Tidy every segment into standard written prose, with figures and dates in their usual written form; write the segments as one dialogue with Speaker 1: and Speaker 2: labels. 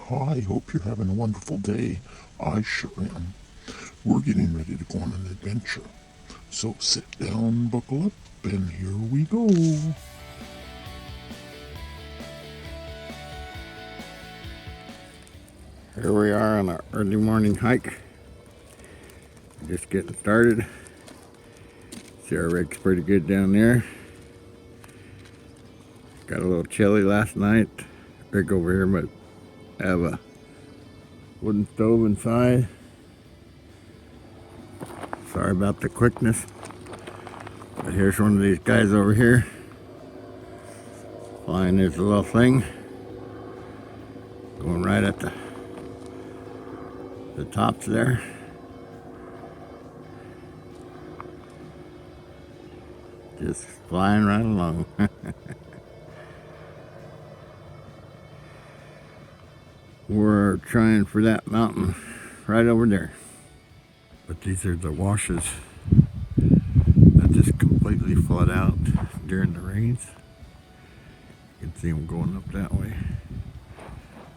Speaker 1: Hi, hope you're having a wonderful day. I sure am. We're getting ready to go on an adventure. So sit down, buckle up, and here we go.
Speaker 2: Here we are on our early morning hike. Just getting started. See, our rig's pretty good down there. Got a little chilly last night. Rig over here might have a wooden stove inside. Sorry about the quickness. But here's one of these guys over here flying his little thing. Going right at the tops there. Just flying right along. We're trying for that mountain right over there. But these are the washes that just completely flood out during the rains. You can see them going up that way.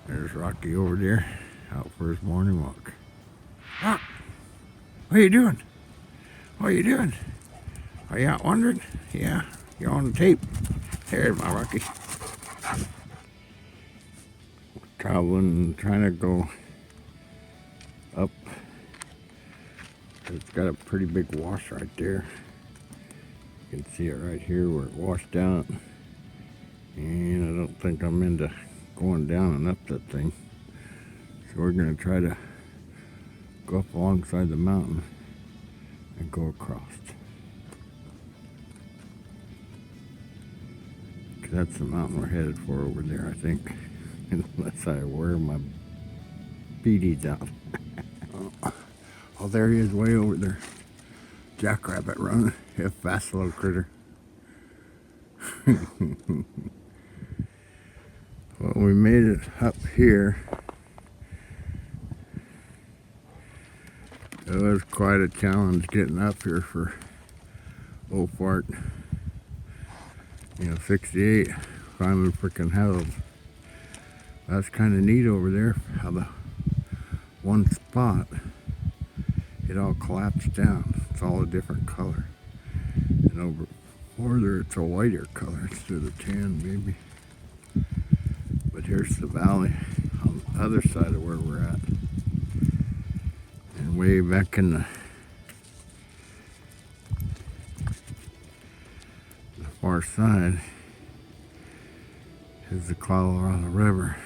Speaker 2: There's Rocky over there, out for his morning walk. Rock, what are you doing? What are you doing? Are you out wandering? Yeah, you're on the tape. There's my Rocky. Traveling, trying to go up. It's got a pretty big wash right there. You can see it right here where it washed out. And I don't think I'm into going down and up that thing. So we're going to try to go up alongside the mountain and go across. That's the mountain we're headed for over there, I think. Unless I wear my beadies out. Oh, there he is way over there. Jackrabbit running. A fast little critter. Well, we made it up here. It was quite a challenge getting up here for old fart. 68, climbing freaking hills. That's kind of neat over there, how the one spot, it all collapsed down. It's all a different color. And over further, it's a whiter color instead of tan, maybe. But here's the valley on the other side of where we're at. And way back in the far side is the Colorado River.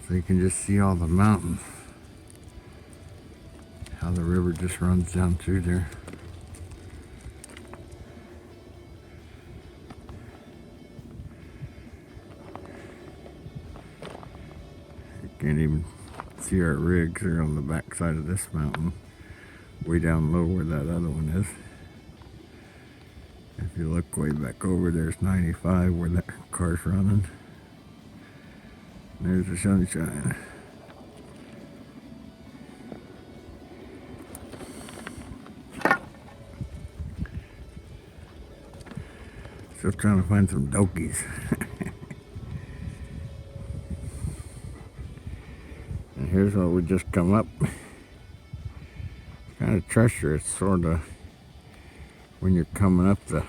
Speaker 2: So you can just see all the mountains. How the river just runs down through there. You can't even see our rigs. They're on the back side of this mountain. Way down low where that other one is. If you look way back over, there's 95 where that car's running. There's the sunshine. Still trying to find some dokies. And here's what we just come up. It's kind of treacherous, sort of, when you're coming up the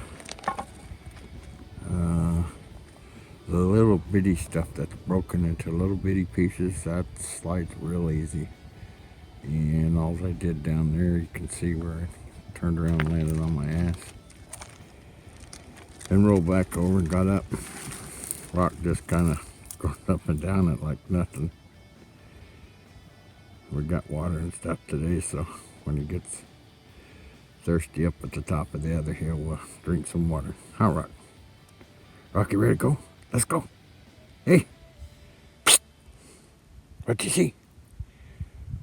Speaker 2: little bitty stuff that's broken into little bitty pieces. That slides real easy. And all I did down there, you can see where I turned around and landed on my ass. Then rolled back over and got up. Rock just kind of goes up and down it like nothing. We got water and stuff today, so when he gets thirsty up at the top of the other hill, we'll drink some water. Huh, Rock? Rocky, ready to go? Let's go. Hey. What you see?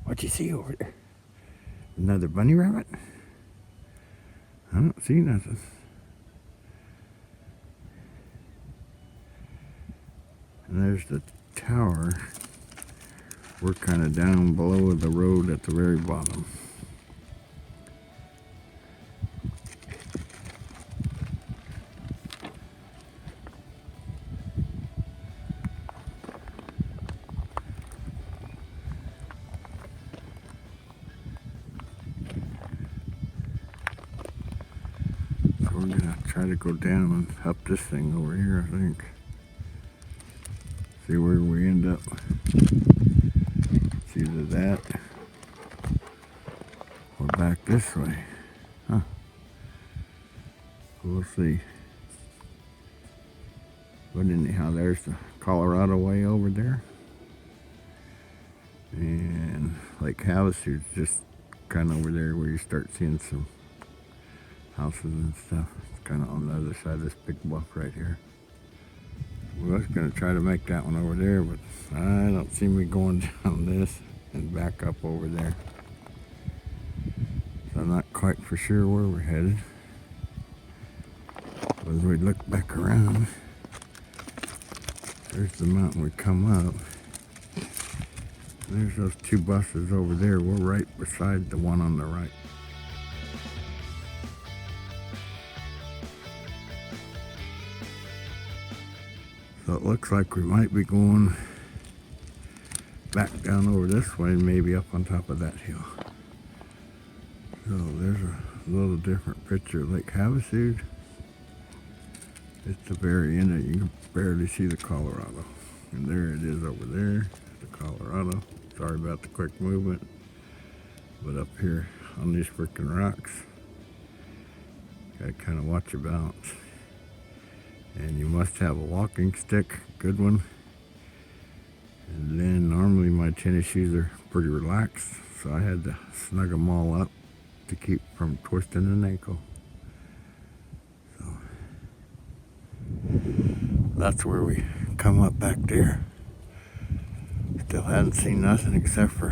Speaker 2: What you see over there? Another bunny rabbit? I don't see nothing. And there's the tower. We're kind of down below the road at the very bottom. try to go down and up this thing over here, I think. See where we end up. It's either that or back this way. Huh. We'll see. But anyhow, there's the Colorado way over there. And Lake Havasu is just kind of over there where you start seeing some houses and stuff. It's kind of on the other side of this big bluff right here. We was going to try to make that one over there, but I don't see me going down this and back up over there. So I'm not quite for sure where we're headed. But as we look back around, there's the mountain we come up. There's those two buses over there. We're right beside the one on the right. So it looks like we might be going back down over this way, maybe up on top of that hill. So there's a little different picture of Lake Havasu. It's the very end of it. You can barely see the Colorado. And there it is over there, the Colorado. Sorry about the quick movement. But up here on these freaking rocks, gotta kind of watch your balance. And you must have a walking stick, good one. And then normally my tennis shoes are pretty relaxed, so I had to snug them all up to keep from twisting an ankle. So that's where we come up back there. Still hadn't seen nothing except for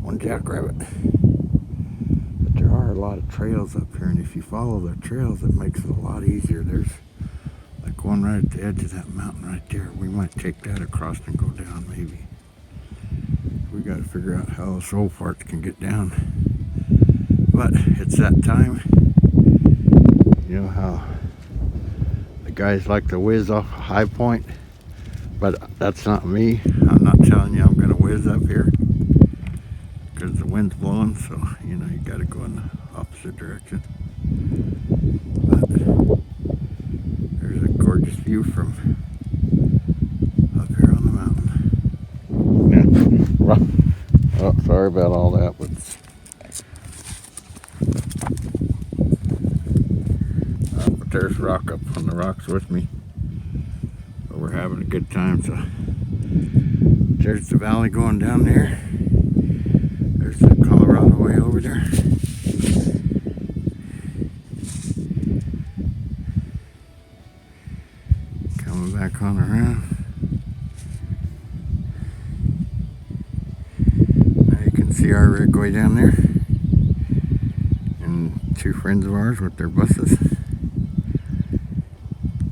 Speaker 2: one jackrabbit. But there are a lot of trails up here, and if you follow the trails, it makes it a lot easier. There's like one right at the edge of that mountain right there. We might take that across and go down maybe. We got to figure out how those old parts can get down. But it's that time. You know how the guys like to whiz off a high point? But that's not me. I'm not telling you I'm going to whiz up here because the wind's blowing, so you know you got to go in the opposite direction. But there's a gorgeous view from up here on the mountain. Oh, sorry about all that, but there's rock up on the rocks with me. But we're having a good time. So there's the valley going down there. There's the Colorado way over there. Coming back on around. Now you can see our rig way down there. And two friends of ours with their buses.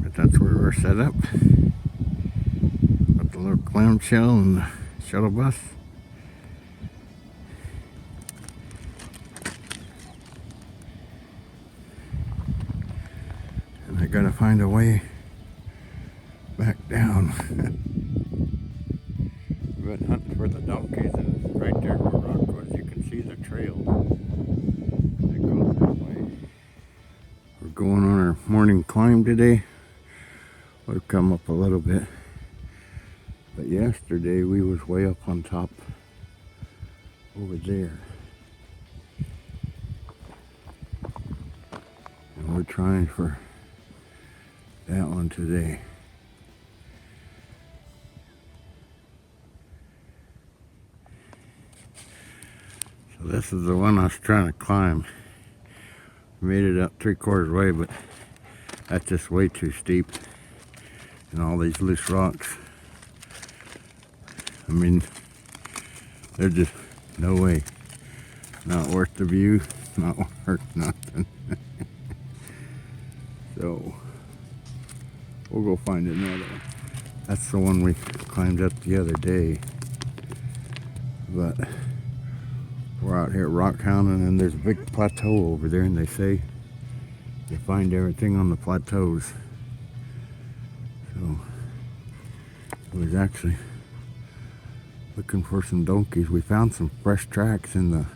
Speaker 2: But that's where we're set up. With the little clamshell and the shuttle bus. And I gotta find a way back down. We've been hunting for the donkeys, and right there where rock was, you can see the trail that goes that way. We're going on our morning climb today. We've come up a little bit, but yesterday we was way up on top over there, and we're trying for that one today. So this is the one I was trying to climb. We made it up 3/4 way, but that's just way too steep. And all these loose rocks. I mean, they're just no way. Not worth the view, not worth nothing. So we'll go find another one. That's the one we climbed up the other day. But we're out here rock hounding, and there's a big plateau over there, and they say you find everything on the plateaus. So I was actually looking for some donkeys. We found some fresh tracks in the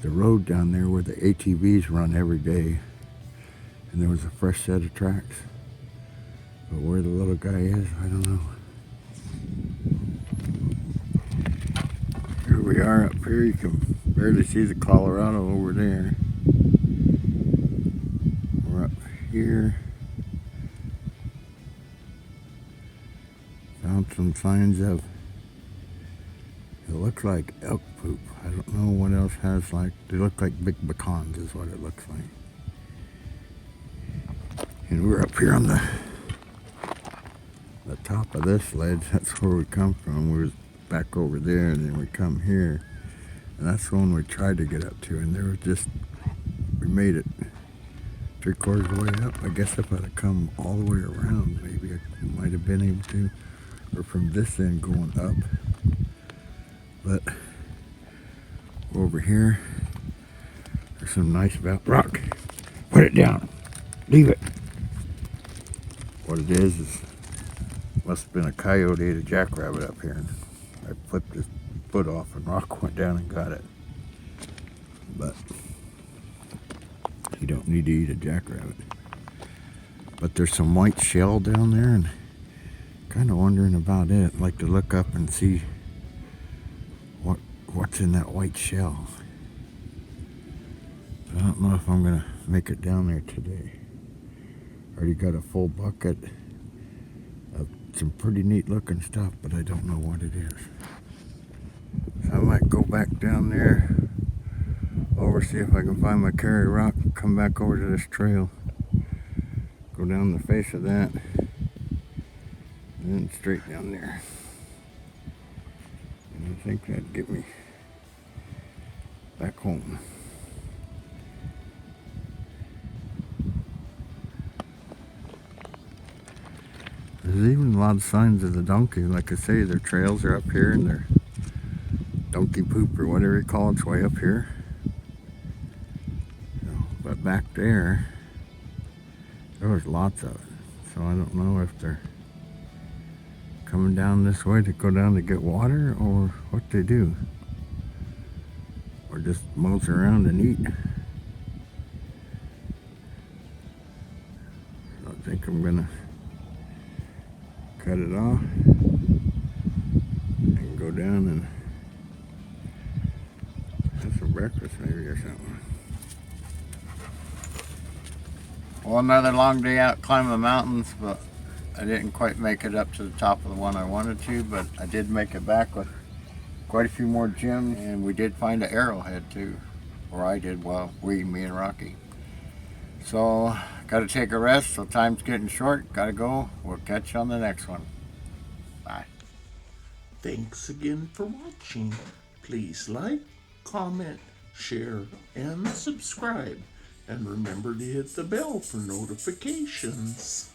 Speaker 2: road down there where the ATVs run every day. And there was a fresh set of tracks. But where the little guy is, I don't know. Here we are up here. You can barely see the Colorado over there. We're up here. Found some signs of, it looks like elk poop. I don't know what else has like, they look like big pecans is what it looks like. And we're up here on the top of this ledge. That's where we come from. We was back over there, and then we come here, and that's the one we tried to get up to, and there was just, we made it 3/4 of the way up. I guess if I'd have come all the way around, maybe I might have been able to, or from this end going up. But over here, there's some nice rock. Put it down. Leave it. What it is must have been a coyote ate a jackrabbit up here. And I flipped his foot off and rock went down and got it. But you don't need to eat a jackrabbit. But there's some white shell down there, and kind of wondering about it. I'd like to look up and see what's in that white shell. I don't know if I'm gonna make it down there today. Already got a full bucket of some pretty neat looking stuff, but I don't know what it is. So I might go back down there, over, see if I can find my carry rock, come back over to this trail, go down the face of that, and then straight down there. And I think that'd get me back home. There's even a lot of signs of the donkey. Like I say, their trails are up here, and their donkey poop or whatever you call it's way up here. But back there was lots of it. So I don't know if they're coming down this way to go down to get water, or what they do, or just mouse around and eat. So I think I'm gonna cut it off and go down and have some breakfast maybe or something. Well, another long day out climbing the mountains, but I didn't quite make it up to the top of the one I wanted to, but I did make it back with quite a few more gems, and we did find an arrowhead too, or I did, well, me and Rocky. So, gotta take a rest, so time's getting short, gotta go. We'll catch you on the next one. Bye.
Speaker 1: Thanks again for watching. Please like, comment, share, and subscribe. And remember to hit the bell for notifications.